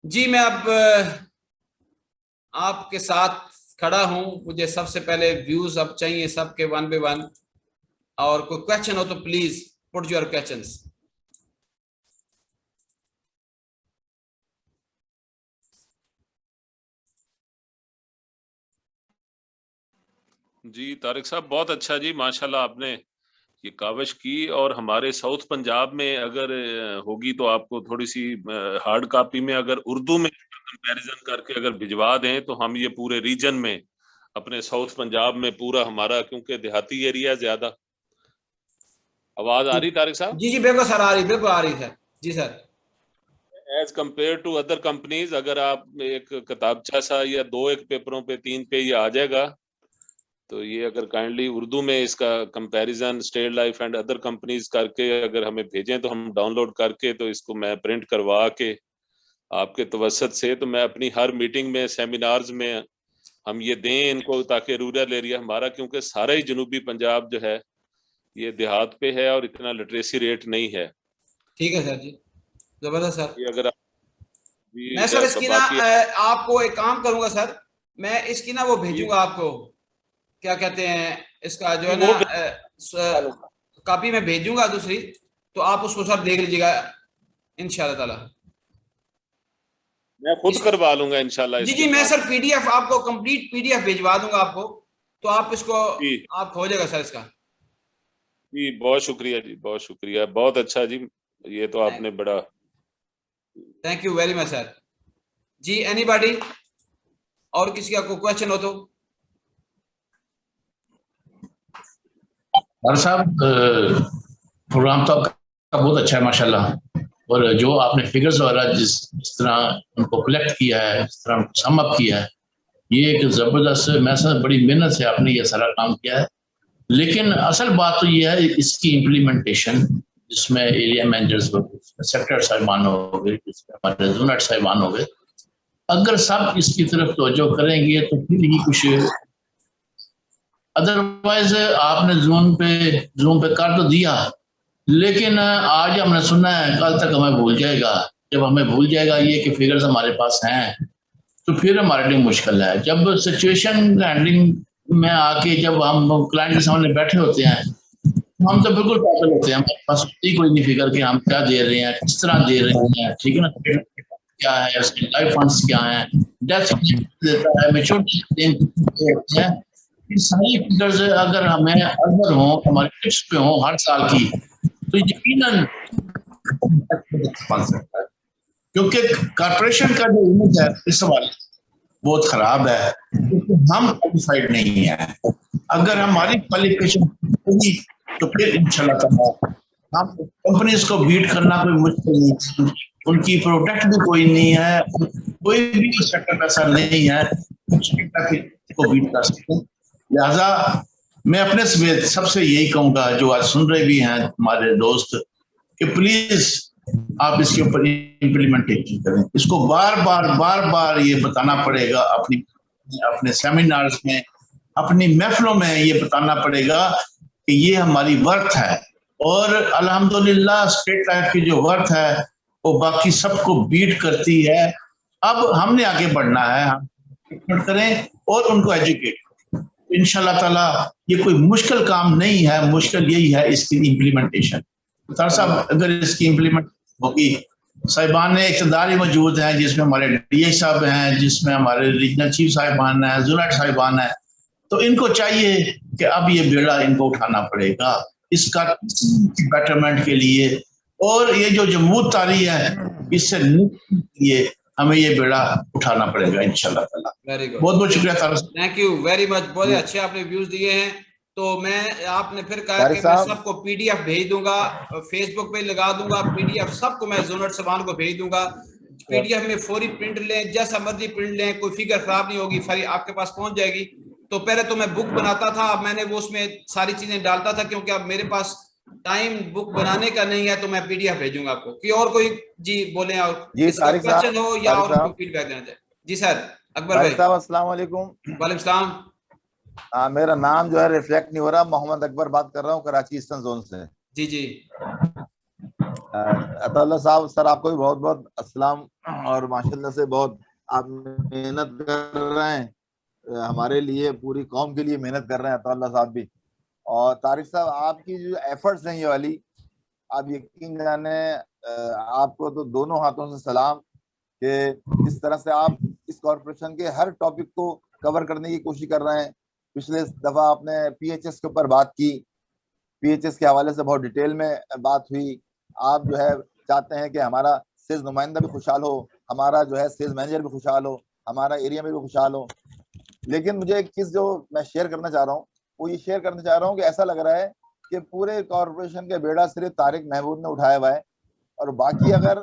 जी मैं अब आपके साथ खड़ा हूं। मुझे सबसे पहले व्यूज अब चाहिए सबके वन बाय वन, और कोई क्वेश्चन हो तो प्लीज पुट योर क्वेश्चंस। जी तारिक साहब, बहुत अच्छा जी, माशाल्लाह आपने ये काविश की। और हमारे साउथ पंजाब में अगर होगी तो आपको थोड़ी सी हार्ड कॉपी में अगर उर्दू में कंपैरिजन करके अगर भिजवा दें तो हम ये पूरे रीजन में अपने साउथ पंजाब में पूरा हमारा, क्योंकि देहाती एरिया ज्यादा। आवाज आ जी रही तारिक साहब? जी जी बिल्कुल सर, आ रही, बिल्कुल आ रही सर। जी sir. As compare to other companies, अगर आप एक किताबचा सा या दो एक पेपरों पे तीन पे ये आ जाएगा, तो ये अगर काइंडली उर्दू में इसका comparison state life and other companies करके अगर हमें भेजें तो हम डाउनलोड करके तो इसको मैं प्रिंट करवा के आपके तवसत से, तो मैं अपनी हर मीटिंग में सेमिनार्स में हम ये दें इनको, ताकि रूरल एरिया हमारा, क्योंकि सारा ही जनूबी पंजाब जो है ये देहात पे है और इतना लिटरेसी रेट नहीं है। ठीक है सर जी, जबरदस्त सर। ये अगर आप मैं भी सर इसकी ना बाकी आपको एक काम करूंगा सर। मैं इसकी ना वो जी भेजूंगा आपको, क्या कहते हैं इसका जो जी है वो ना कॉपी में भेजूंगा दूसरी। तो आप उसको सर देख लीजिएगा इंशाल्लाह ताला। मैं खुद इसकी करवा लूंगा इंशाल्लाह जी इसके जी मैं साथ। सर पीडीएफ आपको कंप्लीट पीडीएफ भिजवा दूंगा आपको। तो आप इसको जी आप हो जाएगा सर इसका। जी, बहुत शुक्रिया जी, बहुत शुक्रिया, बहुत अच्छा जी। ये तो आपने बड़ा। Thank you very much sir. जी एनीबॉडी, और किसी का कोई क्वेश्चन हो तो। डॉक्टर साहब, प्रोग्राम तो आपका बहुत अच्छा है माशाल्लाह। और जो आपने फिगर्स वगैरह जिस तरह उनको कलेक्ट किया है, जिस तरह उनको सम अप किया है, ये एक जबरदस्त, मैं समझ बड़ी मेहनत से आपने ये सारा काम किया है। लेकिन असल बात तो ये है इसकी इम्प्लीमेंटेशन, जिसमें एरिया मैनेजर्स हो गए, सेक्टर साहिबान हो गए, जिसमें हमारे जोनल साहिबान हो गए, अगर सब इसकी तरफ तवज्जो करेंगे तो फिर ही कुछ। अदरवाइज आपने जूम पे कर तो दिया, लेकिन आज हमने सुना है, कल तक हमें भूल जाएगा। जब हमें भूल जाएगा ये कि फिगर्स हमारे पास हैं, तो फिर हमारे लिए मुश्किल है। जब सिचुएशन हैंडलिंग में आके जब हम क्लाइंट के सामने बैठे होते हैं, हम तो बिल्कुल पागल होते हैं, हमारे पास होती कोई नहीं फिगर कि हम क्या दे रहे हैं, किस तरह दे रहे हैं, ठीक है ना। क्या है उसके लाइफ फंड्स, क्या है डेथ देता है, मेच्योरिटी होते हैं। ये सारी फिगर्स अगर हमें अगर हो, हमारे टिप्स पे हो हर साल की, तो यकीनन बन सकता है। क्योंकि कॉर्पोरेशन का जो इमेज है इस सवाल बहुत खराब है, क्योंकि हम क्वालिफाइड नहीं है। अगर हमारी क्वालिफिकेशन होगी तो फिर इंशाल्लाह ताला हम कंपनीज को बीट करना कोई मुश्किल नहीं। उनकी प्रोडक्ट भी कोई नहीं है, कोई भी सेक्टर ऐसा नहीं है को बीट कर सकते हैं। लिहाजा मैं अपने समेत सबसे यही कहूंगा, जो आज सुन रहे भी हैं हमारे दोस्त, कि प्लीज आप इसके ऊपर इम्प्लीमेंटेशन करें। इसको बार बार ये बताना पड़ेगा, अपनी अपने सेमिनार्स में, अपनी महफिलों में ये बताना पड़ेगा कि ये हमारी वर्थ है। और अल्हम्दुलिल्लाह स्टेट लाइफ की जो वर्थ है वो बाकी सबको बीट करती है। अब हमने आगे बढ़ना है, हम करें और उनको एजुकेट। इंशाल्लाह ताला ये कोई मुश्किल काम नहीं है, मुश्किल यही है इसकी इम्प्लीमेंटेशन। सर साहब, अगर इसकी इम्प्लीमेंट होगी, साहिबान इक़्तिदार ही मौजूद हैं, जिसमें हमारे डीए साहब हैं, जिसमें हमारे रीजनल चीफ साहिबान हैं, जुनेट साहिबान हैं, तो इनको चाहिए कि अब ये बेड़ा इनको उठाना पड़ेगा इसका बेटरमेंट के लिए। और ये जो जमहूर तारी है, इससे लिए हमें ये बेड़ा उठाना पड़ेगा इंशाल्लाह ताला। वेरी गुड, बहुत बहुत शुक्रिया तारा। थैंक यू वेरी मच, बहुत अच्छे आपने व्यूज दिए हैं। तो मैं, आपने फिर कहा कि मैं सबको पीडीएफ भेज दूंगा, फेसबुक पे लगा दूंगा पीडीएफ, सबको मैं जोनर सामान को भेज दूंगा। पीडीएफ में फौरी प्रिंट लें, जैसा मर्जी प्रिंट लें, कोई फिगर खराब नहीं होगी, सारी आपके पास पहुंच जाएगी। तो पहले तो मैं बुक बनाता था, अब मैंने वो उसमें सारी चीजें डालता था, क्योंकि अब मेरे पास टाइम बुक बनाने का नहीं है। तो मैं पीडीएफ भेजूंगा आपको। कि और कोई जी बोले, और किसी का क्वेश्चन हो या और कोई फीडबैक देना चाहे। जी सर, अकबर भाई। अस्सलाम वालेकुम। वालेकुम सलाम। मेरा नाम जो है रिफ्लेक्ट नहीं हो रहा, मोहम्मद अकबर बात कर रहा हूँ, कराची ईस्टर्न जोन से। जी जी। अताउल्लाह साहब, सर आपको भी बहुत बहुत अस्सलाम, और माशाल्लाह से बहुत आप मेहनत कर रहे हैं, हमारे लिए, पूरी कौम के लिए मेहनत कर रहे हैं अताउल्लाह साहब भी। और तारिक साहब, आपकी जो एफर्ट्स हैं ये वाली, आप यकीन जाने, आपको तो दोनों हाथों से सलाम कि जिस तरह से आप इस कॉरपोरेशन के हर टॉपिक को कवर करने की कोशिश कर रहे हैं। पिछले दफा आपने पीएचएस के ऊपर बात की, पीएचएस के हवाले से बहुत डिटेल में बात हुई। आप जो है चाहते हैं कि हमारा सेल्स नुमाइंदा भी खुशहाल हो, हमारा जो है सेल्स मैनेजर भी खुशहाल हो, हमारा एरिया में भी खुशहाल हो। लेकिन मुझे एक चीज जो मैं शेयर करना चाह रहा हूँ, वो ये शेयर करना चाह रहा हूँ कि ऐसा लग रहा है कि पूरे कॉरपोरेशन के बेड़ा सिर्फ तारिक महमूद ने उठाया हुआ है, और बाकी अगर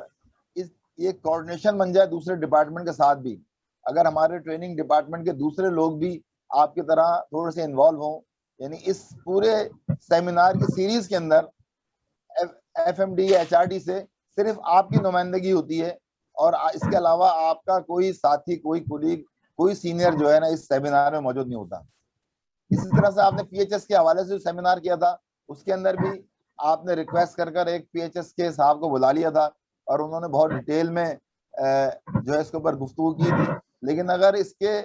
इस ये कोऑर्डिनेशन बन जाए दूसरे डिपार्टमेंट के साथ भी, अगर हमारे ट्रेनिंग डिपार्टमेंट के दूसरे लोग भी आपकी तरह थोड़े से इन्वॉल्व हों, यानी इस पूरे सेमिनार की सीरीज के अंदर एफएमडी या एचआरडी से सिर्फ आपकी नुमाइंदगी होती है, और इसके अलावा आपका कोई साथी, कोई कोलीग, कोई सीनियर जो है ना इस सेमिनार में मौजूद नहीं होता। इसी तरह से आपने पीएचएस के हवाले से सेमिनार किया था, उसके अंदर भी आपने रिक्वेस्ट कर एक पीएचएस के साहब को बुला लिया था, और उन्होंने बहुत डिटेल में जो है इसके ऊपर गुफ्तगू की थी। लेकिन अगर इसके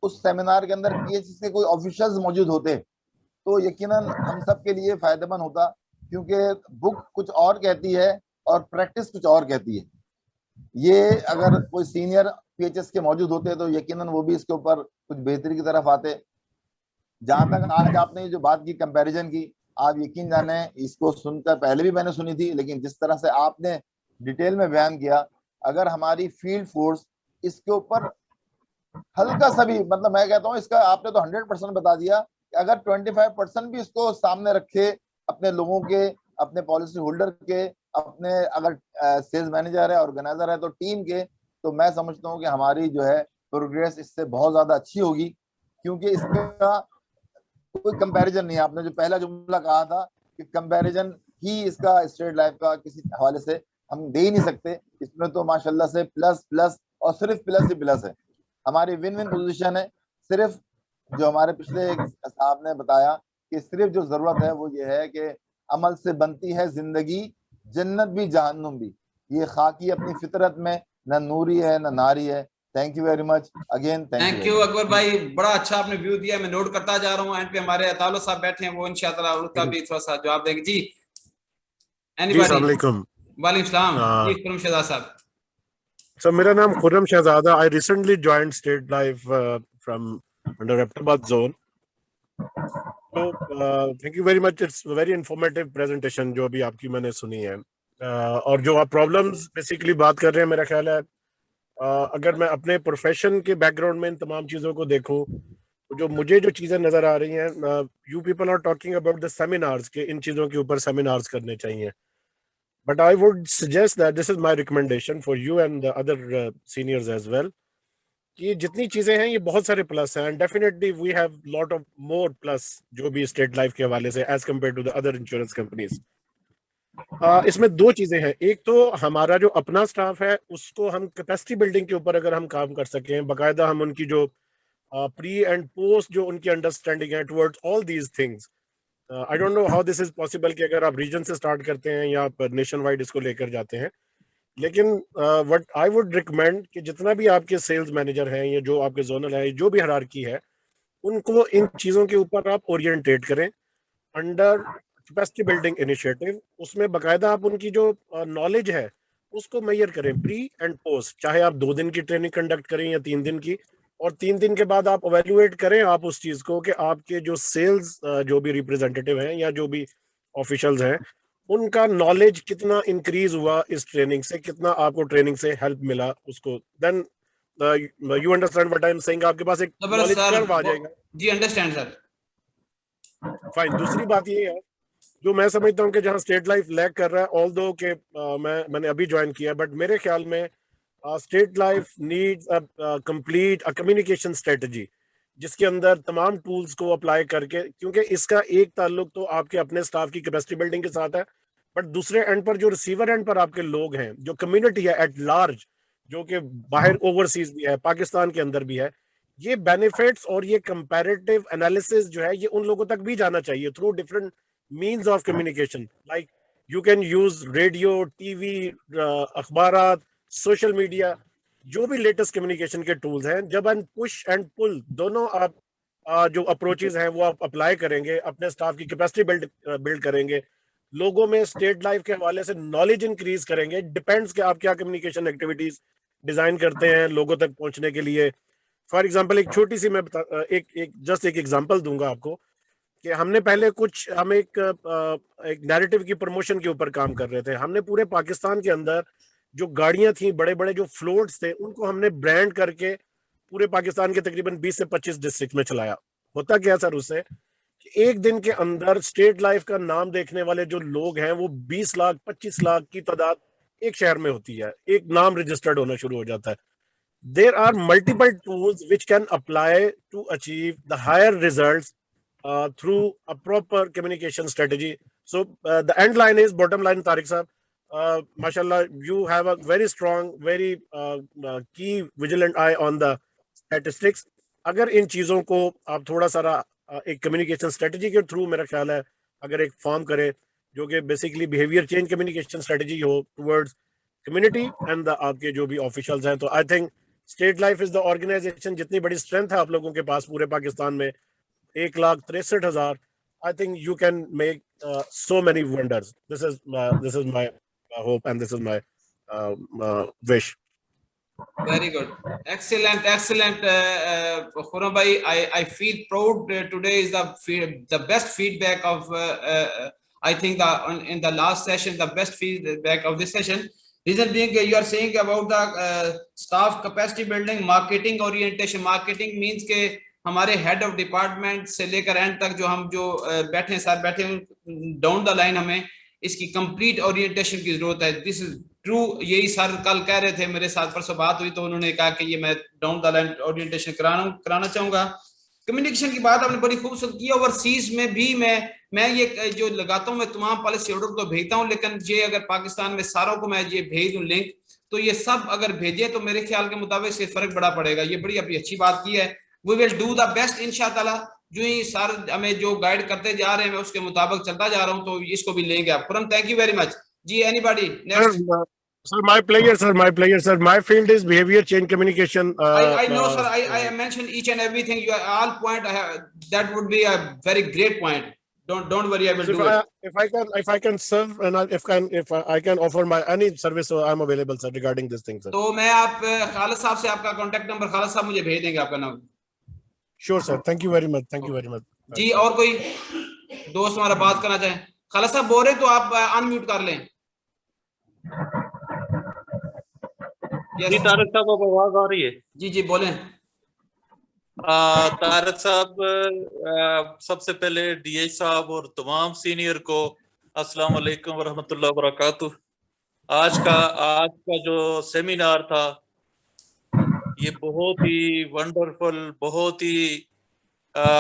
उस सेमिनार के अंदर पीएचएस के कोई ऑफिशियल्स मौजूद होते तो यकीनन हम सब के लिए फायदेमंद होता, क्योंकि बुक कुछ और कहती है और प्रैक्टिस कुछ और कहती है। ये अगर कोई सीनियर पीएचएस के मौजूद होते तो यकीनन वो भी इसके ऊपर कुछ बेहतरी की तरफ आते। जहां तक आज आपने जो बात की कंपैरिजन की, आप यकीन जाने इसको सुनकर पहले भी मैंने सुनी थी, लेकिन जिस तरह से आपने डिटेल में बयान किया, अगर हमारी फील्ड फोर्स इसके ऊपर हल्का सा भी, मतलब मैं कहता हूँ इसका आपने तो 100% बता दिया, अगर 25% भी इसको सामने रखे अपने लोगों के, अपने पॉलिसी होल्डर के, अपने अगर सेल्स मैनेजर है, ऑर्गेनाइजर है तो टीम के, तो मैं समझता हूँ कि हमारी जो है प्रोग्रेस इससे बहुत ज्यादा अच्छी होगी। क्योंकि इसका कोई कंपैरिजन नहीं है। आपने जो पहला जुमला कहा था कि कंपैरिजन ही इसका स्टेट लाइफ का किसी हवाले से हम दे ही नहीं सकते, इसमें तो माशाल्लाह से प्लस प्लस और सिर्फ प्लस ही प्लस है। हमारी विन विन पोजीशन है। सिर्फ जो हमारे पिछले साहब ने बताया कि सिर्फ जो जरूरत है वो ये है कि अमल से बनती है जिंदगी, जन्नत भी जहन्नुम भी। ये खाकी अपनी फितरत में न नूरी है न नारी है। Thank you very much again. Thank you Akbar भाई, बड़ा अच्छा आपने व्यू दिया, मैं नोट करता जा रहा हूँ। एंड पे हमारे अताउल्लाह साहब बैठे हैं, वो इंशाअल्लाह उनका भी थोड़ा सा जवाब देंगे। जी एनीबॉडी? अस्सलाम वालेकुम। वालेकुम सलाम जी, खुर्रम शहजाद साहब। So मेरा नाम खुर्रम शहजादा। I recently joined State Life from under Aptabad zone. So thank you very much. It's a very informative presentation जो अभी आपकी मैंने सुनी है। और जो आप प्रॉब्लम्स बेसिकली बात कर रहे हैं, मेरा ख्याल है अगर मैं अपने प्रोफेशन के बैकग्राउंड में इन तमाम चीज़ों को देखूं, तो जो मुझे जो चीज़ें नज़र आ रही हैं, you people are talking about the seminars के इन चीज़ों के ऊपर सेमिनार्स करने चाहिए। But I would suggest that this is my recommendation for you and the other seniors as well. कि जितनी चीजें हैं ये बहुत सारे प्लस हैं, and definitely we have lot of more plus जो भी स्टेट लाइफ के हवाले से as compared to the other insurance companies. इसमें दो चीजें हैं। एक तो हमारा जो अपना स्टाफ है उसको हम कैपेसिटी बिल्डिंग के ऊपर अगर हम काम कर सकें, बाकायदा हम उनकी जो प्री एंड पोस्ट जो उनकी अंडरस्टैंडिंग है towards all these things, I don't know how this is possible कि अगर आप रीजन से स्टार्ट करते हैं या आप नेशन वाइड इसको लेकर जाते हैं, लेकिन व्हाट आई वुड रिकमेंड कि जितना भी आपके सेल्स मैनेजर हैं या जो आपके जोनल है, जो भी हायरार्की है, उनको इन चीज़ों के ऊपर आप ओरिएंटेट करें अंडर कैपेसिटी बिल्डिंग इनिशिएटिव। उसमें बाकायदा आप उनकी जो नॉलेज है उसको मेजर करें प्री एंड पोस्ट, चाहे आप 2 दिन की ट्रेनिंग कंडक्ट करें या 3 दिन की, और 3 दिन के बाद आप एवेल्युएट करें आप उस चीज़ को कि आपके जो सेल्स जो भी रिप्रेजेंटेटिव हैं या जो भी ऑफिशियल्स हैं उनका नॉलेज कितना इंक्रीज हुआ इस ट्रेनिंग से, कितना आपको ट्रेनिंग से हेल्प मिला उसको। Then you understand what I am saying, आपके पास एक नॉलेज कर्व आ जाएगा। जी अंडरस्टैंड सर। फाइन। दूसरी बात ये है जो मैं समझता हूँ कि जहाँ स्टेट लाइफ लैग कर रहा है, ऑल्दो के मैंने अभी ज्वाइन किया, बट मेरे ख्याल में state life needs a complete communication strategy जिसके अंदर तमाम टूल्स को अप्लाई करके, क्योंकि इसका एक ताल्लुक तो आपके अपने स्टाफ की कैपेसिटी बिल्डिंग के साथ है, बट दूसरे एंड पर जो रिसीवर एंड पर आपके लोग हैं, जो कम्युनिटी है एट लार्ज, जो कि बाहर ओवरसीज भी है, पाकिस्तान के अंदर भी है, ये बेनिफिट्स और ये कंपैरेटिव एनालिसिस जो है ये उन लोगों तक भी जाना चाहिए through different means of communication. Like You can use radio, TV, अखबारात, सोशल मीडिया, जो भी लेटेस्ट कम्युनिकेशन के टूल्स हैं, जब हम पुश एंड पुल दोनों आप जो अप्रोचेस हैं वो आप अप्लाई करेंगे, अपने स्टाफ की कैपेसिटी बिल्ड करेंगे, लोगों में स्टेट लाइफ के हवाले से नॉलेज इंक्रीज करेंगे। डिपेंड्स कि आप क्या कम्युनिकेशन एक्टिविटीज डिजाइन करते हैं लोगों तक पहुंचने के लिए। फॉर एग्जांपल एक छोटी सी मैं एक एग्जांपल दूंगा आपको कि हमने पहले हम एक नैरेटिव की प्रमोशन के ऊपर काम कर रहे थे। हमने पूरे पाकिस्तान के अंदर जो गाड़ियां थी, बड़े बड़े जो फ्लोट्स थे, उनको हमने ब्रांड करके पूरे पाकिस्तान के तकरीबन 20 से 25 डिस्ट्रिक्ट में चलाया। होता क्या सर उससे, एक दिन के अंदर स्टेट लाइफ का नाम देखने वाले जो लोग हैं वो 20 लाख 25 लाख की तादाद एक शहर में होती है, एक नाम रजिस्टर्ड होना शुरू हो जाता है। There are multiple tools which can apply to achieve the higher results through a proper communication strategy. So the end line is, bottom line Tariq साहब, mashallah, you have a very strong, very key vigilant eye on the statistics. अगर इन चीज़ों को आप थोड़ा सारा एक communication strategy के through, मेरा ख्याल है अगर एक फॉर्म करे जो कि basically behaviour change communication strategy हो टुवर्ड्स कम्युनिटी एंड आपके जो भी ऑफिशियल्स हैं, तो I think state life is the organisation, जितनी बड़ी स्ट्रेंथ है आप लोगों के पास पूरे पाकिस्तान में, 1,63,000, I think you can make so many wonders. This is my hope and this is my wish. Very good, excellent. Khurram bhai, I feel proud. Today is the best feedback of I think in the last session, the best feedback of this session. Reason being, you are saying about the staff capacity building, marketing orientation. Marketing means के हमारे head of department से लेकर and तक जो हम बैठे हैं, sir बैठे हैं डाउन द लाइन, हमें इसकी कंप्लीट ओरिएंटेशन की जरूरत है। This is true. यही सर कल कह रहे थे, मेरे साथ परसों बात हुई तो उन्होंने कहा कि ये मैं डाउन द लाइन ओरिएंटेशन कराना चाहूंगा। कम्युनिकेशन की बात आपने बड़ी खूबसूरत की। ओवरसीज में भी मैं ये जो लगाता हूँ, मैं तमाम पॉलिसी ऑर्डर को भेजता हूँ, लेकिन ये अगर पाकिस्तान में सारों को मैं ये भेज दूँ लिंक, तो ये सब अगर भेजे तो मेरे ख्याल के मुताबिक से फर्क बड़ा पड़ेगा। ये बड़ी अपनी अच्छी बात की है। We will do the best इंशाअल्लाह। जो ही सर हमें जो गाइड करते जा रहे हैं मैं उसके मुताबिक चलता जा रहा हूं, तो इसको भी लेंगे आप। Khurram, thank you very much जी। Anybody next? Sir, my pleasure, sir. My field is behavior change communication. I know, sir. I mentioned each and everything. You all point. That would be a very great point. Don't worry. I will do it. If I can serve and if I can offer my any service, so I'm available, sir, regarding this thing, sir. तो मैं आप खालिद साहब से आपका contact number, Khalid साहब मुझे भेज देंगे आपका नाम। Sure, sir. Thank you very much. Thank you very much. जी, और कोई दोस्त हमारा बात करना चाहे? खालिद साहब बोल रहे तो आप अनम्यूट कर लें। जी तारक साहब, अब आवाज आ रही है? जी जी बोलें। तारक साहब, सबसे पहले डीएच साहब और तमाम सीनियर को अस्सलाम वालेकुम वरहमतुल्लाह वबरकातुह। आज का जो सेमिनार था ये बहुत ही वंडरफुल, बहुत ही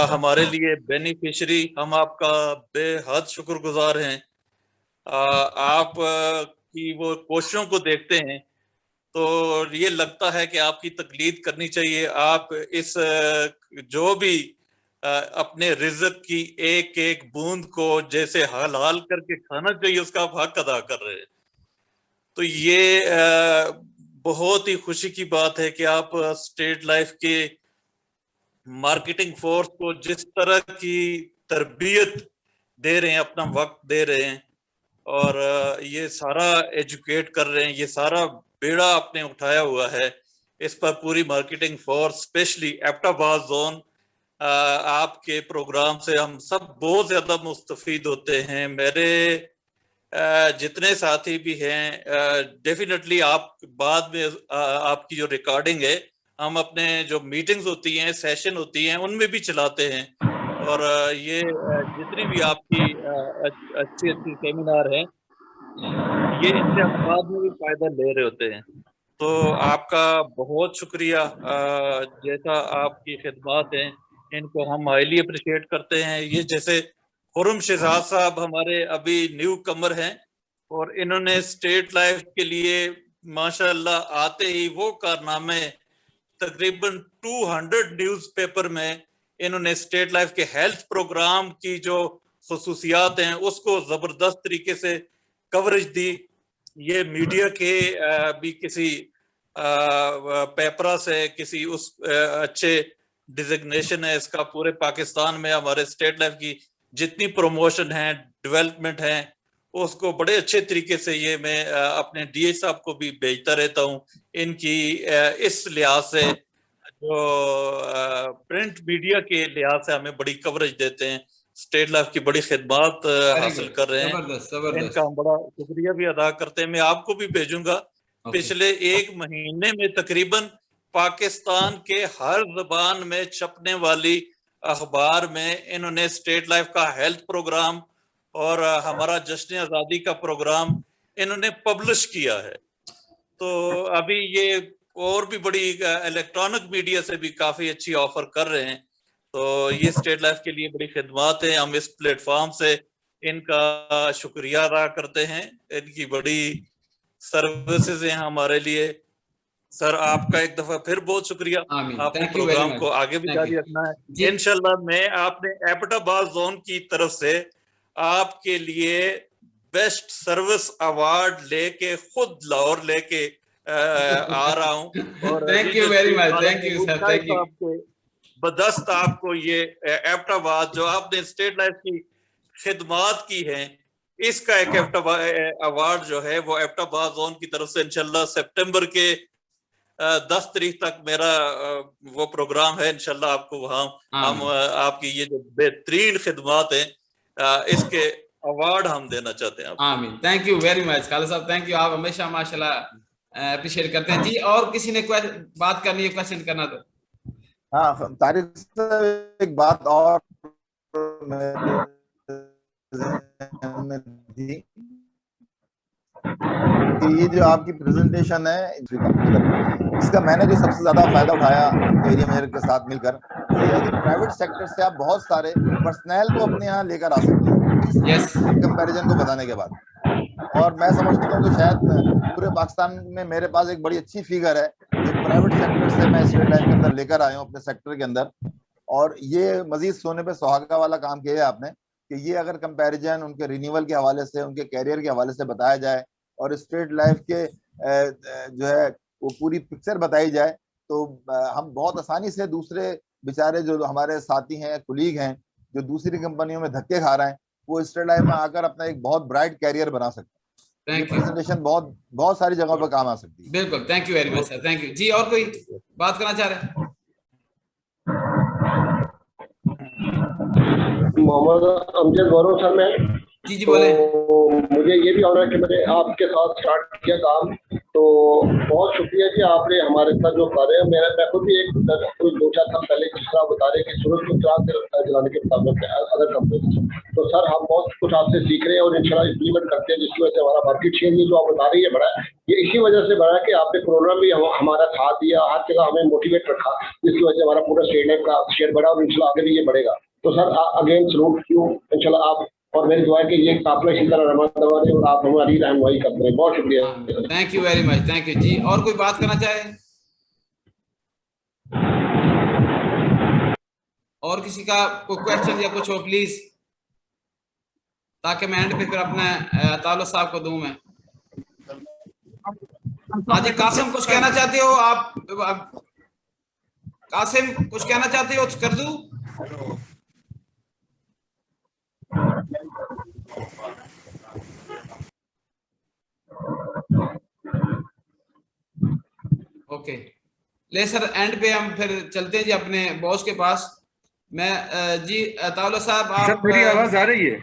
हमारे लिए बेनिफिशियरी। हम आपका बेहद शुक्रगुजार हैं। आप की वो कोशिशों को देखते हैं तो ये लगता है कि आपकी तकलीद करनी चाहिए। आप इस जो भी अपने रिज़्क की एक एक बूंद को जैसे हाल करके खाना चाहिए, उसका आप हक अदा कर रहे हैं। तो ये बहुत ही खुशी की बात है कि आप स्टेट लाइफ के मार्केटिंग फोर्स को जिस तरह की तरबियत दे रहे हैं, अपना वक्त दे रहे हैं और ये सारा एजुकेट कर रहे हैं, ये सारा बेड़ा आपने उठाया हुआ है। इस पर पूरी marketing force, specially Abbottabad zone, आपके प्रोग्राम से हम सब बहुत ज्यादा मुस्तफीद होते हैं। मेरे जितने साथी भी हैं, डेफिनेटली आप बाद में आपकी जो रिकॉर्डिंग है हम अपने जो मीटिंग्स होती हैं, सेशन होती हैं, उनमें भी चलाते हैं और ये जितनी भी आपकी अच्छी सेमिनार हैं ये इनसे हम बाद में भी फायदा ले रहे होते हैं। तो आपका बहुत शुक्रिया। जैसा आपकी खिदमत हैं इनको हम हाईली अप्रिशिएट करते हैं। ये जैसे खुर्रम शहजाद साहब हमारे अभी न्यू कमर हैं और इन्होंने स्टेट लाइफ के लिए माशाअल्लाह आते ही वो कारनामे, तकरीबन 200 न्यूज़पेपर में इन्होंने स्टेट लाइफ के हेल्थ प्रोग्राम की जो खुसूसियात हैं उसको जबरदस्त तरीके से कवरेज दी। ये मीडिया के भी किसी पेपरा से किसी उस अच्छे डिजिग्नेशन है इसका। पूरे पाकिस्तान में हमारे स्टेट लेवल की जितनी प्रमोशन है, डेवलपमेंट है, उसको बड़े अच्छे तरीके से ये मैं अपने डीए साहब को भी भेजता रहता हूँ। इनकी इस लिहाज से जो प्रिंट मीडिया के लिहाज से हमें बड़ी कवरेज देते हैं, स्टेट लेवल की बड़ी खिदमत हासिल कर रहे हैं। इनका हम बड़ा शुक्रिया भी अदा करते हैं। मैं आपको भी भेजूंगा। पिछले 1 महीने में तकरीबन पाकिस्तान के हर जबान में छपने वाली अखबार में इन्होंने स्टेट लाइफ का हेल्थ प्रोग्राम और हमारा जश्न आज़ादी का प्रोग्राम इन्होंने पब्लिश किया है। तो अभी ये और भी बड़ी इलेक्ट्रॉनिक मीडिया से भी काफी अच्छी ऑफर कर रहे हैं। तो ये स्टेट लाइफ के लिए बड़ी खिदमत है। हम इस प्लेटफॉर्म से इनका शुक्रिया अदा करते हैं। इनकी बड़ी सर्विसेज हैं हमारे लिए। सर आपका एक दफा फिर बहुत शुक्रिया। आपने प्रोग्राम को आगे भी जारी रखना है इंशाल्लाह। मैं आपने एबटाबाद जोन की तरफ से आपके लिए बेस्ट सर्विस अवार्ड लेके खुद लाहौर लेके आ रहा हूँ। और thank you very much, thank you sir, thank you. बदस्त आपको ये एबटाबाद जो आपने स्टेट लाइफ की खिदमात की है, इसका एक अवार्ड जो है वो एबटाबाद जोन की तरफ से इंशाल्लाह सितंबर के 10 तारीख तक मेरा वो प्रोग्राम है। इंशाल्लाह आपको वहाँ हम आपकी ये जो बेहतरीन खिदमात है इसके अवार्ड हम देना चाहते हैं। आमीन, thank you very much Khalid साहब, थैंक यू। आप हमेशा माशाल्लाह अप्रिशिएट करते हैं जी। और किसी ने बात करनी है, क्वेश्चन करना तो? हाँ तारिक साहब, एक बात और थी कि ये जो आपकी प्रेजेंटेशन है इसका मैंने जो सबसे ज्यादा फायदा उठाया एरिया मैनेजर के साथ मिलकर, ये है कि प्राइवेट सेक्टर से आप बहुत सारे पर्सनल को अपने यहाँ लेकर आ सकते हैं यस कंपैरिजन को बताने के बाद। और मैं समझता हूँ कि शायद पूरे पाकिस्तान में मेरे पास एक बड़ी अच्छी फिगर है जो प्राइवेट सेक्टर से मैं स्टेट लाइफ के अंदर लेकर आया हूँ अपने सेक्टर के अंदर। और ये मजीद सोने पे सुहागा वाला काम किया है आपने कि ये अगर कंपैरिजन उनके रिन्यूअल के हवाले से, उनके कैरियर के हवाले से बताया जाए और स्टेट लाइफ के जो है वो पूरी पिक्चर बताई जाए, तो हम बहुत आसानी से दूसरे बेचारे जो हमारे साथी हैं, कुलीग हैं, जो दूसरी कंपनियों में धक्के खा रहे हैं, वो स्टेट लाइफ में आकर अपना एक बहुत ब्राइट कैरियर बना सकते हैं। प्रेजेंटेशन बहुत सारी जगहों पर काम आ सकती है। बिल्कुल, thank you very much sir, thank you ji. और कोई बात करना चाह रहे हैं? मोहम्मद अमजद गौरव सर मैं जी बोले। तो मुझे ये भी ऑनर है कि मैंने आपके साथ स्टार्ट किया काम, तो बहुत शुक्रिया कि आपने हमारे साथ जो बता रहे हैं। मैं खुद भी एक 2-4 साल पहले जिस तरह बता रहे कि सूरज को चांद से जलाने के मुताबिक अदर कंपनी, तो सर हम बहुत कुछ आपसे सीख रहे हैं और इंशाल्लाह इम्प्लीमेंट करते हैं, जिसकी वजह से हमारा मार्केट शेयर जो आप बता रही है बढ़ा है। ये इसी वजह से बढ़ा कि आपने प्रोग्राम भी हमारा साथ दिया, हर जगह हमें मोटिवेट रखा, जिसकी वजह से हमारा पूरा स्टेट लाइफ का शेयर बढ़ा और इंशाल्लाह आगे भी ये बढ़ेगा। तो सर अगेन सलूट यू, इंशाल्लाह आप और मेरी दुआ है कि ये आपने इसी तरह रहमत दवाने और आप हमारी रहनुमाई करते हैं। बहुत शुक्रिया, thank you very much, thank you ji. और कोई बात करना चाहे? और किसी का कोई क्वेश्चन या कुछ हो प्लीज, ताकि मैं एंड पे फिर अपने तालो साहब को दूं मैं। हाँ जी कासिम, कुछ कहना चाहते हो आप? कासिम कुछ कहना चाहते हो? कर दूं? ओके ले सर, एंड पे हम फिर चलते हैं जी अपने बॉस के पास। मैं जी तावला साहब, आप मेरी आवाज आ रही है?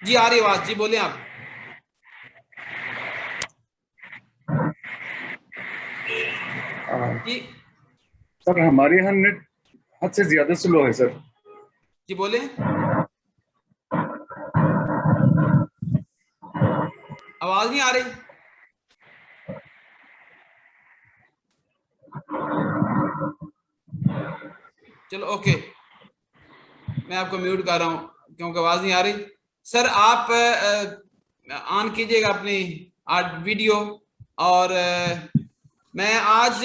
जी आ रही आवाज, जी बोले आप। जी सर हमारे यहाँ नेट हद से ज्यादा स्लो है सर। जी बोले। आवाज नहीं आ रही? चलो ओके, मैं आपको म्यूट कर रहा हूं क्योंकि आवाज नहीं आ रही। सर आप ऑन कीजिएगा अपनी वीडियो। और मैं आज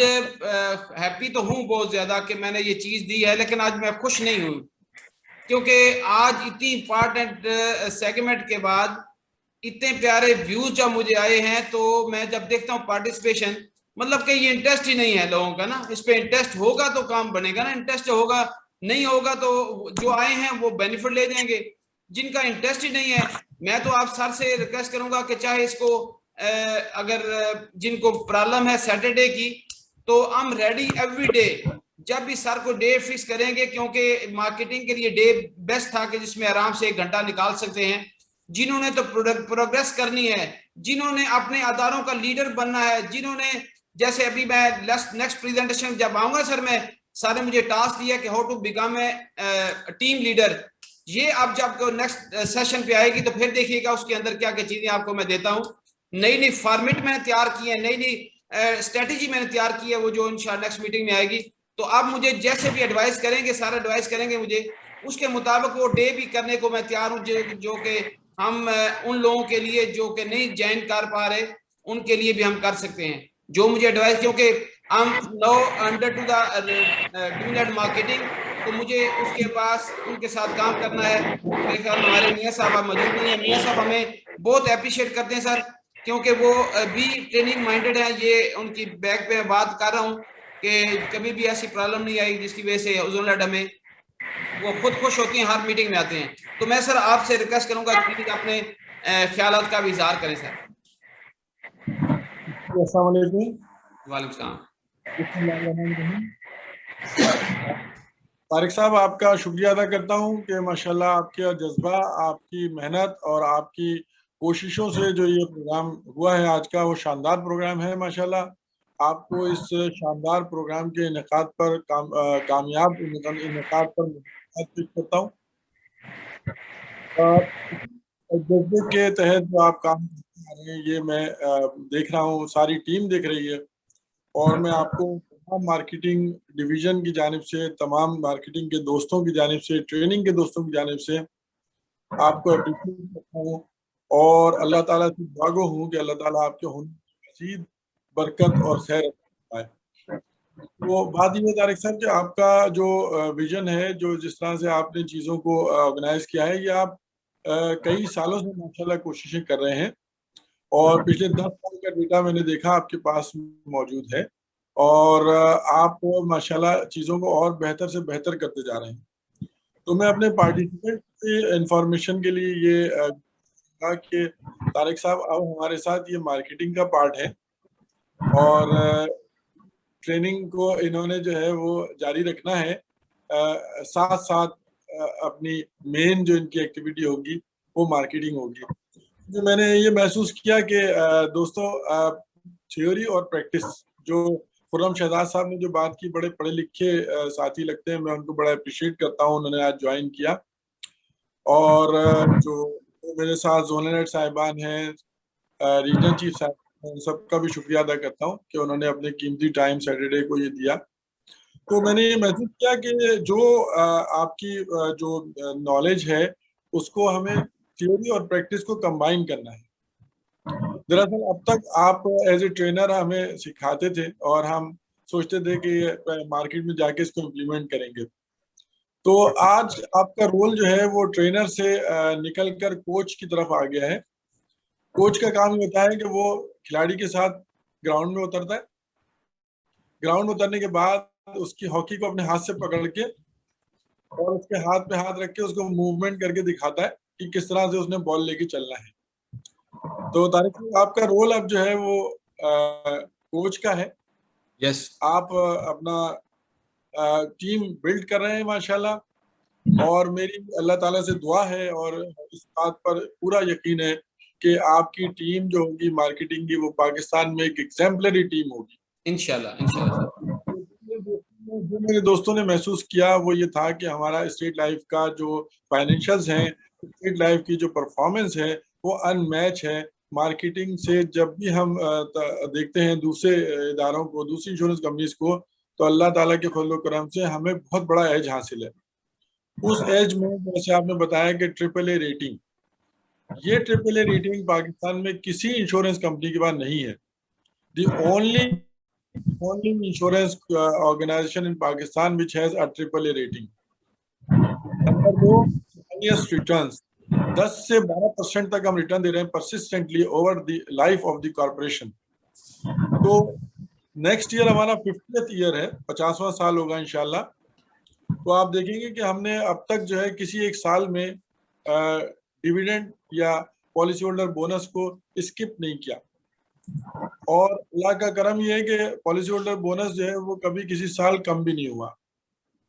हैप्पी तो हूं बहुत ज्यादा कि मैंने ये चीज दी है, लेकिन आज मैं खुश नहीं हूं क्योंकि आज इतनी इंपॉर्टेंट सेगमेंट के बाद इतने प्यारे व्यूज जब मुझे आए हैं, तो मैं जब देखता हूँ पार्टिसिपेशन, मतलब कि ये इंटरेस्ट ही नहीं है लोगों का ना। इस पे इंटरेस्ट होगा तो काम बनेगा ना, इंटरेस्ट होगा, नहीं होगा तो जो आए हैं वो बेनिफिट ले जाएंगे। जिनका इंटरेस्ट ही नहीं है, मैं तो आप सर से रिक्वेस्ट करूंगा कि चाहे इसको अगर जिनको प्रॉब्लम है सैटरडे की, तो I am ready every day. जब भी सर को डे फिक्स करेंगे, क्योंकि मार्केटिंग के लिए डे बेस्ट था कि जिसमें आराम से 1 घंटा निकाल सकते हैं। जिन्होंने तो प्रोग्रेस करनी है, जिन्होंने अपने अदारों का लीडर बनना है, जिन्होंने, जैसे अभी मैं नेक्स्ट प्रेजेंटेशन जब आऊंगा सर, मैं सारे मुझे टास्क दिया कि how to become a team leader. ये अब जब नेक्स्ट सेशन पे आएगी तो फिर देखिएगा उसके अंदर क्या क्या चीजें आपको मैं देता हूँ। नई नई फॉर्मेट मैंने तैयार की है, नई नई स्ट्रेटेजी मैंने तैयार की है, वो जो इंशाल्लाह नेक्स्ट मीटिंग में आएगी। तो आप मुझे जैसे भी एडवाइस करेंगे, सारा एडवाइस करेंगे मुझे, उसके मुताबिक वो डे भी करने को मैं तैयार हूँ, जो कि हम उन लोगों के लिए जो कि नहीं ज्वाइन कर पा रहे, उनके लिए भी हम कर सकते हैं जो मुझे एडवाइस। क्योंकि हम no under to the marketing, तो मुझे उसके पास उनके साथ काम करना है। मेरे ख्याल में हमारे मियाँ साहब मौजूद नहीं है, मियाँ साहब हमें बहुत अप्रिशिएट करते हैं सर, क्योंकि वो भी ट्रेनिंग माइंडेड है। ये उनकी बैक पे बात कर रहा हूँ कि कभी भी ऐसी प्रॉब्लम नहीं आई जिसकी वजह से जोनल में वो खुद खुश होती हैं, हर मीटिंग में आते हैं। तो मैं सर आपसे रिक्वेस्ट करूंगा प्लीज अपने ख्यालात का भी इजहार करें सर। अस्सलाम वालेकुम। वालेकुम सलाम। तारिक साहब, आपका शुक्रिया अदा करता हूं कि माशाल्लाह आपका जज्बा, आपकी मेहनत और आपकी कोशिशों से जो ये प्रोग्राम हुआ है आज का, वो शानदार प्रोग्राम है माशाल्लाह। आपको इस शानदार प्रोग्राम के इनेकाद पर कामयाब इनेकाद पर पेश करता हूँ। जज्बे के तहत जो आप काम कर रहे हैं, ये मैं देख रहा हूँ, सारी टीम देख रही है, और मैं आपको तमाम मार्केटिंग डिवीजन की जानिब से, तमाम मार्केटिंग के दोस्तों की जानिब से, ट्रेनिंग के दोस्तों की जानिब से आपको अप्रिशिएट करता हूँ। और अल्लाह ताला से दुआ गो हूँ कि अल्लाह ताला आपके हुनर में मज़ीद बरकत और खैर पाए। तो बात ये है तारिक साहब कि आपका जो विजन है, जो जिस तरह से आपने चीज़ों को ऑर्गेनाइज किया है, ये आप कई सालों से माशाल्लाह कोशिशें कर रहे हैं, और पिछले 10 साल का डेटा मैंने देखा आपके पास मौजूद है, और आप माशाल्लाह चीज़ों को और बेहतर से बेहतर करते जा रहे हैं। तो मैं अपने पार्टिसिपेंट से इंफॉर्मेशन के लिए ये कहा कि तारिक साहब अब हमारे साथ ये मार्केटिंग का पार्ट है, और ट्रेनिंग को इन्होंने जो है वो जारी रखना है, साथ साथ अपनी मेन जो इनकी एक्टिविटी होगी वो मार्केटिंग होगी। जो मैंने ये महसूस किया कि दोस्तों, थ्योरी और प्रैक्टिस, जो खुर्रम शहजाद साहब ने जो बात की, बड़े पढ़े लिखे साथी लगते हैं, मैं उनको बड़ा अप्रिशिएट करता हूँ, उन्होंने आज ज्वाइन किया। और जो मेरे साथ जोनल हेड साहिबान हैं, रीजनल चीफ साहब, उन सबका भी शुक्रिया अदा करता हूँ कि उन्होंने अपने कीमती टाइम सैटरडे को ये दिया। तो मैंने ये महसूस किया कि जो आपकी जो नॉलेज है, उसको हमें थ्योरी और प्रैक्टिस को कंबाइन करना है। दरअसल अब तक आप एज ए ट्रेनर हमें सिखाते थे, और हम सोचते थे कि मार्केट में जाके इसको इम्प्लीमेंट करेंगे। तो आज आपका रोल जो है वो ट्रेनर से निकलकर कोच की तरफ आ गया है। कोच का काम ये होता है कि वो खिलाड़ी के साथ ग्राउंड में उतरता है, ग्राउंड में उतरने के बाद उसकी हॉकी को अपने हाथ से पकड़ के और उसके हाथ पे हाथ रख के उसको मूवमेंट करके दिखाता है कि किस तरह से उसने बॉल लेके चलना है। तो तारिक, आपका रोल अब जो है वो कोच का है। यस, आप अपना टीम बिल्ड कर रहे हैं माशाल्लाह, और मेरी अल्लाह ताला से दुआ है और इस बात पर पूरा यकीन है कि आपकी टीम जो होगी मार्केटिंग की, वो पाकिस्तान में एक एग्जाम्पलरी टीम होगी इंशाल्लाह इंशाल्लाह। जो मेरे दोस्तों ने महसूस किया वो ये था कि हमारा स्टेट लाइफ का जो फाइनेंशियल्स हैं, स्टेट लाइफ की जो परफॉर्मेंस है, वो अनमैच है। मार्केटिंग से जब भी हम देखते हैं दूसरे इदारों को, दूसरी इंश्योरेंस कंपनीज को, तो अल्लाह ताला के फजल करम से हमें बहुत बड़ा एज हासिल है। उस एज में जैसे आपने बताया कि AAA रेटिंग, ये AAA रेटिंग पाकिस्तान में किसी इंश्योरेंस कंपनी के पास नहीं है। The only insurance organization in Pakistan which has a AAA rating. Number 2, highest returns. 10 से 12% तक हम रिटर्न दे रहे हैं persistently over the life of the corporation. तो नेक्स्ट ईयर हमारा 50th ईयर है, 50वां साल होगा इंशाल्लाह। तो आप देखेंगे कि हमने अब तक जो है किसी एक साल में डिविडेंड या पॉलिसी होल्डर बोनस को स्किप नहीं किया। और अल्लाह का करम ये है कि पॉलिसी होल्डर बोनस जो है वो कभी किसी साल कम भी नहीं हुआ।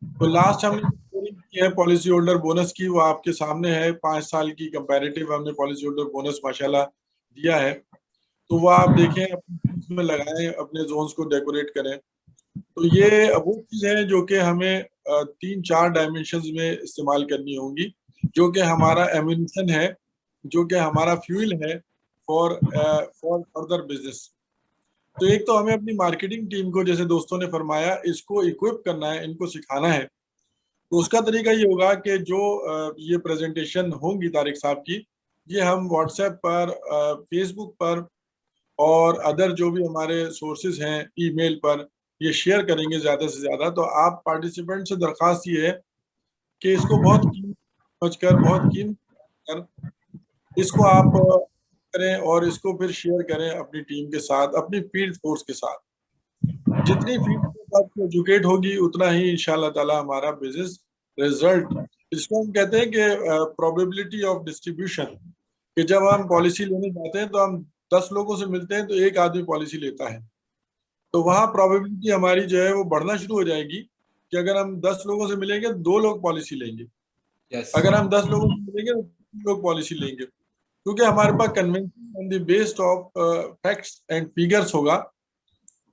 तो लास्ट हमने की है पॉलिसी होल्डर बोनस की, वो आपके सामने है। 5 साल की कंपैरेटिव हमने पॉलिसी होल्डर बोनस माशाल्लाह दिया है। तो वो आप देखें, अपने में लगाएं, अपने जोन्स को डेकोरेट करें। तो ये वो चीज है जो कि हमें 3-4 डायमेंशंस में इस्तेमाल करनी होंगी, जो कि हमारा एम्यूनिशन है, जो कि हमारा फ्यूल है फॉर फर्दर बिजनेस। तो एक तो हमें अपनी मार्केटिंग टीम को, जैसे दोस्तों ने फरमाया, इसको इक्विप करना है, इनको सिखाना है। तो उसका तरीका ये होगा कि जो ये प्रेजेंटेशन होंगी तारिक साहब की, ये हम व्हाट्सएप पर, फेसबुक पर और अदर जो भी हमारे सोर्सेज हैं, ईमेल पर ये शेयर करेंगे ज़्यादा से ज़्यादा। तो आप पार्टिसिपेंट से दरख्वास्त ये है कि इसको बहुत समझकर, बहुत कीमत कर इसको आप करें और इसको फिर शेयर करें अपनी टीम के साथ, अपनी फील्ड फोर्स के साथ। जितनी फील्ड फोर्स आपकी एजुकेट होगी उतना ही इंशाल्लाह ताला हमारा बिजनेस रिजल्ट, इसको हम कहते हैं कि प्रोबेबिलिटी ऑफ डिस्ट्रीब्यूशन, कि जब हम पॉलिसी लेने जाते हैं तो हम 10 लोगों से मिलते हैं तो एक आदमी पॉलिसी लेता है। तो वहाँ प्रोबेबिलिटी हमारी जो है वो बढ़ना शुरू हो जाएगी कि अगर हम 10 लोगों से मिलेंगे 2 लोग पॉलिसी लेंगे। अगर हम 10 लोगों से मिलेंगे तो 3 लोग पॉलिसी लेंगे, क्योंकि हमारे पास convention on the based of facts and figures होगा।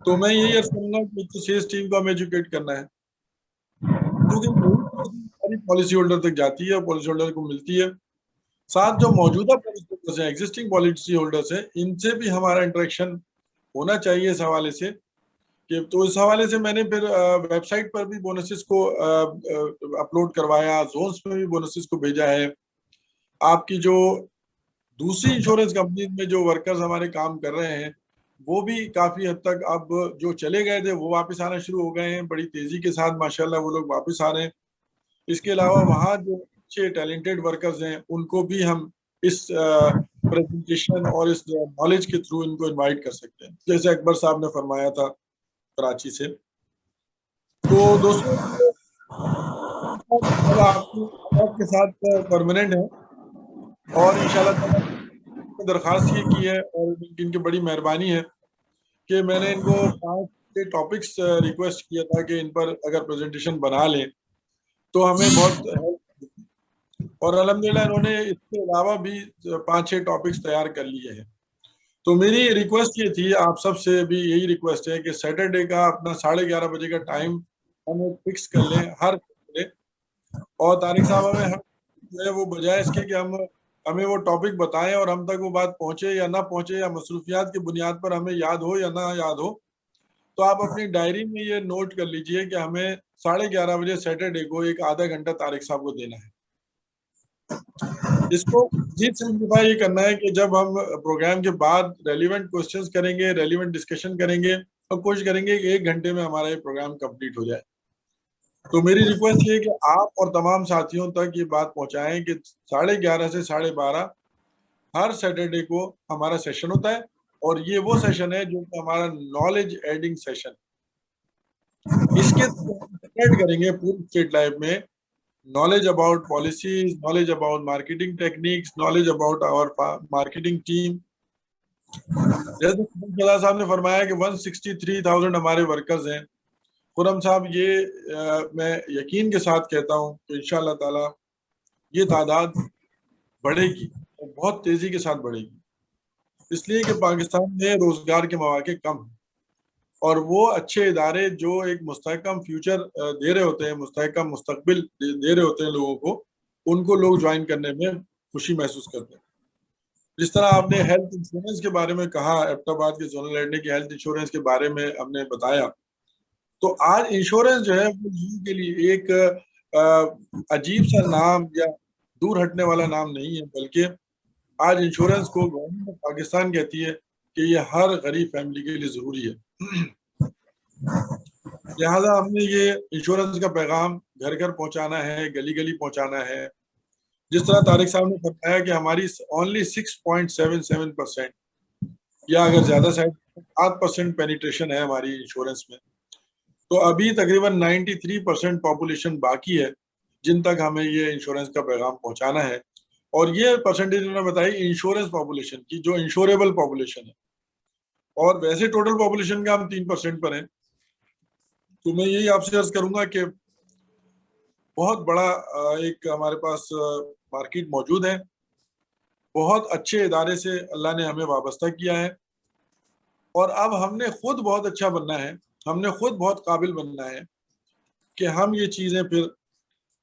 तो मैं यही अर्ज करूंगा कि तो सेल्स टीम को हमें एजुकेट करना है, क्योंकि सारी पॉलिसी होल्डर तक जाती है, पॉलिसी होल्डर को मिलती है। साथ जो मौजूदा पॉलिसी होल्डर्स हैं, एग्जिस्टिंग पॉलिसी होल्डर्स हैं, इनसे भी हमारा इंटरेक्शन होना चाहिए इस हवाले से। कि तो इस हवाले से मैंने फिर वेबसाइट पर भी बोनसेस को अपलोड करवाया, जोन्स में भी बोनसेस को भेजा है। आपकी जो दूसरी इंश्योरेंस कंपनी में जो वर्कर्स हमारे काम कर रहे हैं, वो भी काफी हद तक अब जो चले गए थे वो वापस आना शुरू हो गए हैं, बड़ी तेजी के साथ माशाल्लाह वो लोग वापस आ रहे हैं। इसके अलावा वहाँ जो अच्छे टैलेंटेड वर्कर्स हैं उनको भी हम इस प्रेजेंटेशन और इस नॉलेज के थ्रू इनको इनवाइट कर सकते हैं, जैसे अकबर साहब ने फरमाया था कराची से। तो दोस्तों आपके साथ परमानेंट है और इंशाल्लाह दरखास्त ये की है और इनकी बड़ी मेहरबानी है कि मैंने इनको 5 टॉपिक्स रिक्वेस्ट किया था कि इन पर अगर प्रेजेंटेशन बना लें तो हमें बहुत हेल्प, और अल्हम्दुलिल्लाह इन्होंने इसके अलावा भी 5-6 टॉपिक्स तैयार कर लिए हैं। तो मेरी रिक्वेस्ट ये थी, आप सबसे भी यही रिक्वेस्ट है कि सैटरडे का अपना 11:30 बजे का टाइम हम फिक्स कर लें हर सैटरडे। और तारिक साहब हमें जो है वो बजाय इसके कि हमें वो टॉपिक बताएं और हम तक वो बात पहुंचे या ना पहुंचे, या मसरूफियात की बुनियाद पर हमें याद हो या ना याद हो, तो आप अपनी डायरी में ये नोट कर लीजिए कि हमें 11:30 बजे सैटरडे को एक आधा घंटा तारिक साहब को देना है। इसको जी सिंप्लीफाई ये करना है कि जब हम प्रोग्राम के बाद रेलिवेंट क्वेश्चंस करेंगे, रेलिवेंट डिस्कशन करेंगे, और कोशिश करेंगे कि 1 घंटे में हमारा ये प्रोग्राम कंप्लीट हो जाए। तो मेरी रिक्वेस्ट ये है कि आप और तमाम साथियों तक ये बात पहुंचाएं कि 11:30 से 12:30 हर सैटरडे को हमारा सेशन होता है, और ये वो सेशन है जो हमारा नॉलेज एडिंग सेशन। इसके ऐड करेंगे पूरी स्टेट लाइफ में knowledge about policies, knowledge about marketing techniques, knowledge about our marketing team. जैसे खुर्रम साहब ने फरमाया कि 163,000 हमारे वर्कर्स हैं। खुर्रम साहब ये मैं यकीन के साथ कहता हूँ कि इंशाल्लाह ताला ये तादाद बढ़ेगी और बहुत तेजी के साथ बढ़ेगी, इसलिए कि पाकिस्तान में रोजगार के मौके कम हैं और वो अच्छे इदारे जो एक मुस्तहकम फ्यूचर दे रहे होते हैं, मुस्तहकम मुस्तकबिल दे रहे होते हैं लोगों को, उनको लोग ज्वाइन करने में खुशी महसूस करते हैं। जिस तरह आपने हेल्थ इंश्योरेंस के बारे में कहा, एबटाबाद के जोनल हेड ने कि हेल्थ इंश्योरेंस के बारे में हमने बताया, तो आज इंश्योरेंस जो है वो लोगों के लिए एक अजीब सा नाम या दूर हटने वाला नाम नहीं है, बल्कि आज इंश्योरेंस को गवर्नमेंट ऑफ पाकिस्तान कहती है कि ये हर गरीब फैमिली के लिए जरूरी है। लिहाजा हमने ये इंश्योरेंस का पैगाम घर घर पहुंचाना है, गली गली पहुंचाना है, जिस तरह तारिक साहब ने बताया कि हमारी ओनली 6.77% या अगर ज्यादा शायद 8% पेनिट्रेशन है हमारी इंश्योरेंस में, तो अभी तकरीबन 93% पॉपुलेशन बाकी है जिन तक हमें ये इंश्योरेंस का पैगाम पहुंचाना है। और ये परसेंटेज उन्होंने बताई इंश्योरेंस पॉपुलेशन की, जो इंश्योरेबल पॉपुलेशन है, और वैसे टोटल पॉपुलेशन का हम 3% पर हैं। तो मैं यही आपसे अर्ज करूंगा कि बहुत बड़ा एक हमारे पास मार्केट मौजूद है, बहुत अच्छे इदारे से अल्लाह ने हमें वाबस्ता किया है, और अब हमने खुद बहुत अच्छा बनना है, हमने खुद बहुत काबिल बनना है कि हम ये चीजें फिर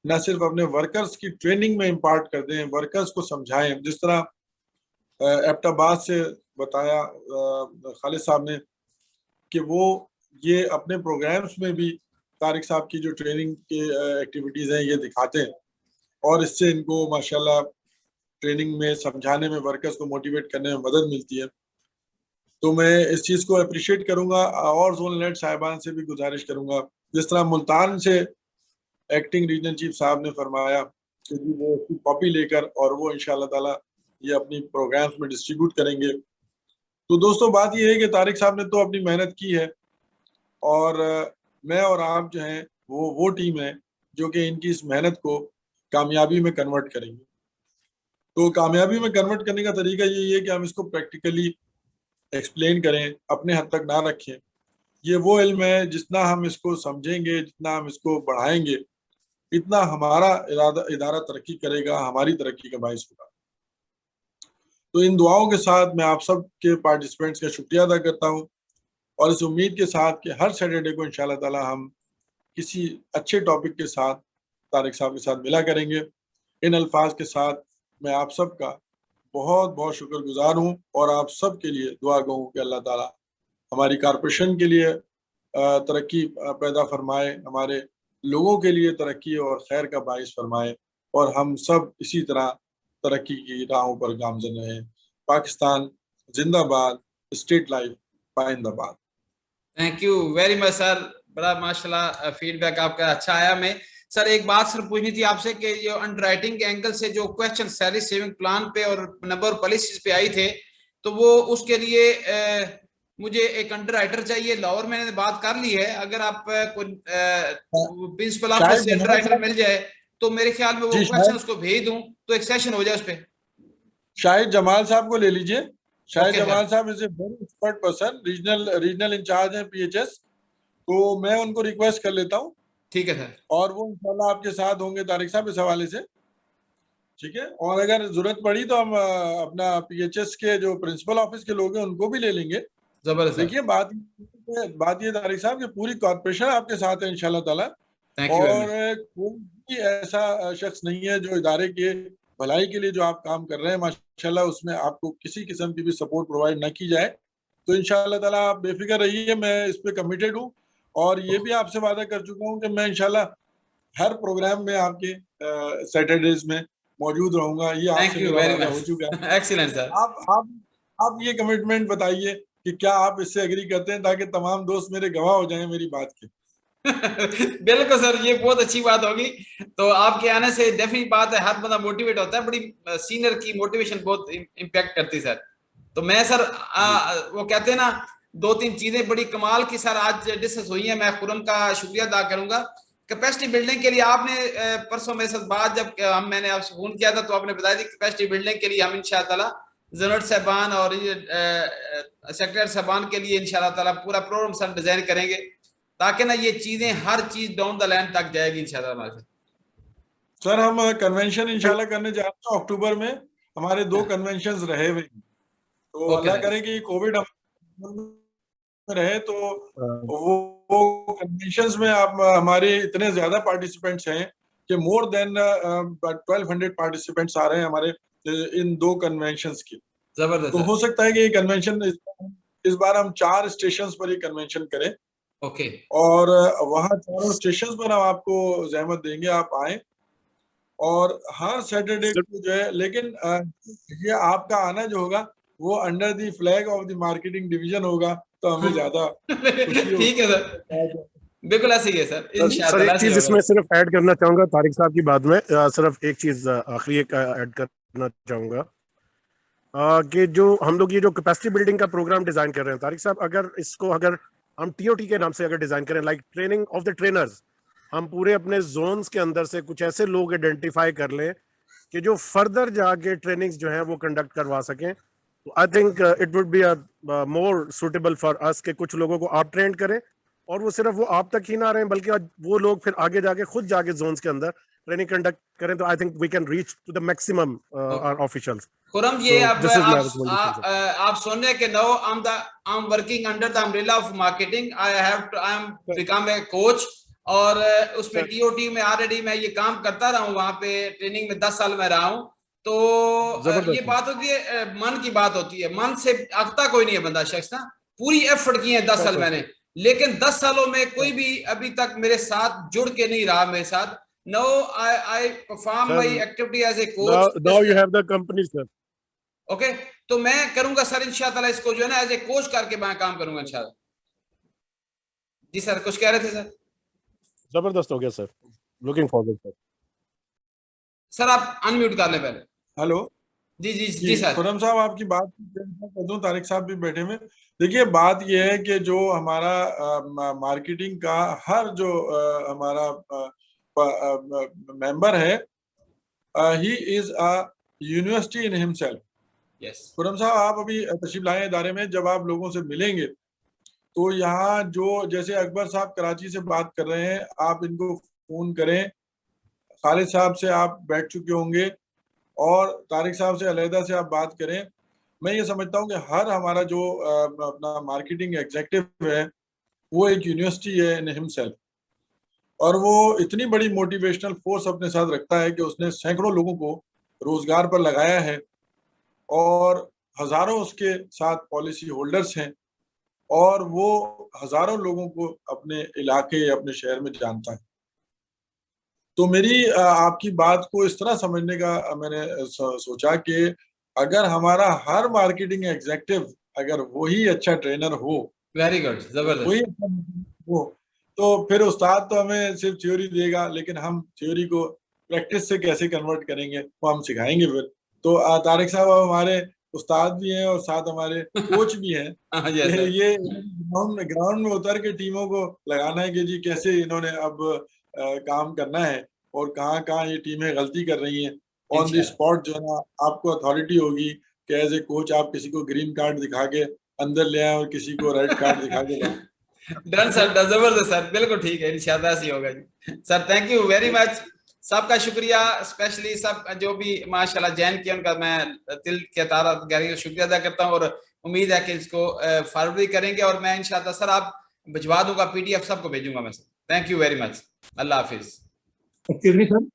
न सिर्फ अपने वर्कर्स की ट्रेनिंग में इम्पार्ट कर दें, वर्कर्स को समझाएं। जिस तरह एबटाबाद से बताया खालिद साहब ने कि वो ये अपने प्रोग्राम्स में भी तारिक साहब की जो ट्रेनिंग के एक्टिविटीज हैं ये दिखाते हैं, और इससे इनको माशाल्लाह ट्रेनिंग में समझाने में, वर्कर्स को मोटिवेट करने में मदद मिलती है। तो मैं इस चीज़ को अप्रिशिएट करूंगा, और जोनल हेड साहिबान से भी गुजारिश करूंगा, जिस तरह मुल्तान से एक्टिंग रीजनल चीफ साहब ने फरमाया कि वो उसकी कॉपी लेकर और वो इंशाल्लाह ताला ये अपनी प्रोग्राम्स में डिस्ट्रीब्यूट करेंगे। तो दोस्तों बात ये है कि तारिक साहब ने तो अपनी मेहनत की है, और मैं और आप जो हैं वो टीम है जो कि इनकी इस मेहनत को कामयाबी में कन्वर्ट करेंगे। तो कामयाबी में कन्वर्ट करने का तरीका यही है कि हम इसको प्रैक्टिकली एक्सप्लेन करें, अपने हद तक ना रखें। ये वो इल्म है, जितना हम इसको समझेंगे, जितना हम इसको बढ़ाएंगे, इतना हमारा इदारा तरक्की करेगा, हमारी तरक्की का बाइस होगा। तो इन दुआओं के साथ मैं आप सब के पार्टिसिपेंट्स का शुक्रिया अदा करता हूँ, और इस उम्मीद के साथ कि हर सैटरडे को इंशाल्लाह ताला हम किसी अच्छे टॉपिक के साथ तारिक साहब के साथ मिला करेंगे। इन अल्फाज के साथ मैं आप सब का बहुत बहुत शुक्रगुजार हूँ, और आप सब के लिए दुआ गो कि अल्लाह ताला हमारी कॉरपोरेशन के लिए तरक्की पैदा फरमाए, हमारे लोगों के लिए तरक्की और खैर का बाइस फरमाए, और हम सब इसी तरह तरक्की की राहों पर गामजन रहें। पाकिस्तान जिंदाबाद, स्टेट लाइफ पाइंदाबाद। Thank you very much sir, बड़ा माशाल्लाह फीडबैक आपका अच्छा आया। मैं सर एक बात सर पूछनी थी आपसे कि जो अंडरराइटिंग के एंगल से जो क्वेश्चन सैलरी सेविंग प्लान पे और नंबर पॉलिसीज पे आई थे, तो वो उसके लिए मुझे एक अंडरराइटर चाहिए। लाहौर मैंने बात कर ली है, अगर आप प्रिंसिपल ऑफिस से अंडरराइटर मिल जाए तो मेरे ख्याल में वो क्वेश्चन उसको भेज दूं तो एक सेशन हो जाए उस पे। शाहिद जमाल साहब को ले लीजिए। शाहिद जमाल साहब is a very expert person, regional in charge है पीएचएस, तो मैं उनको रिक्वेस्ट कर लेता हूँ। ठीक है सर, और वो इंशाल्लाह आपके साथ होंगे तारिक साहब इस हवाले से, ठीक है। और अगर जरूरत पड़ी तो हम अपना पीएचएस के जो प्रिंसिपल ऑफिस के लोग हैं उनको भी ले लेंगे। जबरदस्त। देखिए बात ये तारिक साहब कि पूरी कॉर्पोरेशन आपके साथ है इंशाल्लाह ताला, और कोई भी ऐसा शख्स नहीं है जो इदारे के भलाई के लिए जो आप काम कर रहे हैं माशाल्लाह उसमें आपको किसी किस्म की भी सपोर्ट प्रोवाइड न की जाए। तो इंशाल्लाह ताला आप बेफिक्र रहिए, मैं इस पे कमिटेड हूँ, और ये भी आपसे वादा कर चुका हूँ कि मैं इंशाल्लाह हर प्रोग्राम में आपके सैटरडेज में मौजूद रहूंगा। ये आपसे वादा हो चुका है। Excellent sir. आप ये कमिटमेंट बताइए कि क्या आप इससे एग्री करते हैं, ताकि तमाम दोस्त मेरे गवाह हो जाएं मेरी बात के। बिल्कुल सर, ये बहुत अच्छी बात होगी। तो आपके आने से डेफिनेट बात है, हर बंदा मोटिवेट होता है, बड़ी सीनियर की मोटिवेशन बहुत इम्पैक्ट करती है सर। तो मैं सर वो कहते हैं ना, दो तीन चीजें बड़ी कमाल की सर आज डिस्कस हुई है। मैं खुरम का शुक्रिया अदा करूंगा। कैपेसिटी बिल्डिंग के लिए आपने परसों मेरे साथ बात जब मैंने आपसे फोन किया था तो आपने बताया थी कैपेसिटी बिल्डिंग के लिए हम इंशाअल्लाह जनरल साहबान और सेक्रेटरी साहबान के लिए इंशाअल्लाह ताला पूरा प्रोग्राम सर डिजाइन करेंगे, ताकि ना ये चीजें हर चीज डाउन द लाइन तक जाएगी इंशाल्लाह। सर हम कन्वेंशन इंशाल्लाह करने जा रहे हैं अक्टूबर में, हमारे 2 कन्वेंशंस रहे हुए, तो अल्लाह करे कि कोविड रहे तो वो कन्वेंशंस में आप हमारे इतने ज्यादा पार्टिसिपेंट्स हैं कि मोर देन 1200 पार्टिसिपेंट्स आ रहे हैं हमारे इन 2 कन्वेंशंस की। जबरदस्त। तो हो सकता है कि ये कन्वेंशन इस बार हम 4 स्टेशंस पर ये कन्वेंशन करें। ओके। और वहाँ 4 स्टेशंस पर हम आपको जहमत देंगे, आप आए, और हर सैटरडे को जो है, लेकिन ये आपका आना जो होगा वो under the flag of the marketing division होगा, तो हमें ज्यादा ठीक है सर। बिल्कुल ऐसे ही है सर, सर इंशाअल्लाह एक चीज इसमें सिर्फ ऐड करना चाहूंगा तारिक साहब की बात में, सिर्फ एक चीज आखिरी एक ऐड करना चाहूंगा कि जो हम लोग ये जो कैपेसिटी बिल्डिंग का प्रोग्राम डिजाइन कर रहे हैं तारिक साहब, अगर हम टीओटी के नाम से अगर डिजाइन करें, like training of the trainers, हम पूरे अपने जोन्स के अंदर से कुछ ऐसे लोग आइडेंटिफाई कर लें कि जो फर्दर जाके ट्रेनिंग्स जो हैं वो कंडक्ट करवा सकें, तो I think it would be more suitable for us कि कुछ लोगों को आप ट्रेन करें, और वो सिर्फ वो आप तक ही ना रहें बल्कि वो लोग फिर आगे जाके खुद जाके जोन्स के अंदर ट्रेनिंग कंडक्ट करें, तो I think we can reach to the maximum our officials. Khurram ये So, अब this is my recommendation, आप सुन रहे कि no I am working under the umbrella of marketing, I am become a coach, और उसमें टीओटी में ऑलरेडी मैं ये काम करता रहा हूँ, वहां पे ट्रेनिंग में 10 साल में रहा हूँ। तो ये बात होती है, मन की बात होती है, मन से अगता कोई नहीं है बंदा शख्स ना, पूरी एफर्ट की है 10 साल मैंने, लेकिन 10 सालों में कोई भी अभी तक मेरे साथ जुड़ के नहीं रहा मेरे साथ। No I perform my activity as a coach. Now you have the company sir. Okay, तो मैं करूंगा सर इंशाअल्लाह, इसको जो है ना एज ए कोच करके मैं काम करूंगा इंशाअल्लाह। जी सर, कुछ कह रहे थे सर? जबरदस्त हो गया sir, looking forward sir. Sir आप अनम्यूट कर ले पहले। हेलो जी जी जी सर। खुरम साहब आपकी बात कर दूं, तारिक साहब भी बैठे में। देखिए बात यह है कि जो हमारा मार्केटिंग का हर जो हमारा मेंबर है, he is a university in himself. Yes Khurram साहब, आप अभी तशरीफ लाए इदारे में, जब आप लोगों से मिलेंगे तो यहाँ जो जैसे अकबर साहब कराची से बात कर रहे हैं, आप इनको फोन करें, खालिद साहब से आप बैठ चुके होंगे और तारिक साहब से अलहदा से आप बात करें। मैं ये समझता हूँ कि हर हमारा जो अपना मार्केटिंग एग्जीक्यूटिव है वो एक यूनिवर्सिटी है इन हिमसेल्फ, और वो इतनी बड़ी मोटिवेशनल फोर्स अपने साथ रखता है कि उसने सैकड़ों लोगों को रोजगार पर लगाया है, और हजारों उसके साथ पॉलिसी होल्डर्स हैं, और वो हजारों लोगों को अपने इलाके अपने शहर में जानता है। तो मेरी आपकी बात को इस तरह समझने का मैंने सोचा कि अगर हमारा हर मार्केटिंग एग्जीक्यूटिव अगर वही अच्छा ट्रेनर हो, वेरी गुड, जबरदस्त, वही अच्छा हो, तो फिर उस्ताद तो हमें सिर्फ थ्योरी देगा, लेकिन हम थ्योरी को प्रैक्टिस से कैसे कन्वर्ट करेंगे वो हम सिखाएंगे फिर। तो तारिक साहब हमारे उस्ताद भी हैं और साथ हमारे कोच भी हैं। ये ग्राउंड में उतर के टीमों को लगाना है कि जी कैसे इन्होंने अब काम करना है और कहाँ कहाँ ये टीमें गलती कर रही हैं। ऑन द स्पॉट जो है ना आपको अथॉरिटी होगी कि एज ए कोच आप किसी को ग्रीन कार्ड दिखा के अंदर ले आए और किसी को रेड कार्ड दिखा के डन सर, जबरदस्त सर, बिल्कुल ठीक है, इंशाल्लाह ऐसे होगा जी। Sir thank you very much, सबका शुक्रिया, स्पेशली सब जो भी माशाल्लाह जैन किया उनका मैं दिल के तारा गहरी शुक्रिया अदा करता हूँ, और उम्मीद है कि इसको फॉरवर्ड भी करेंगे, और मैं इंशाल्लाह सर आप भिजवा दूंगा, PDF सबको भेजूंगा मैं sir. Thank you very much, Allah Hafiz. Excuse me sir,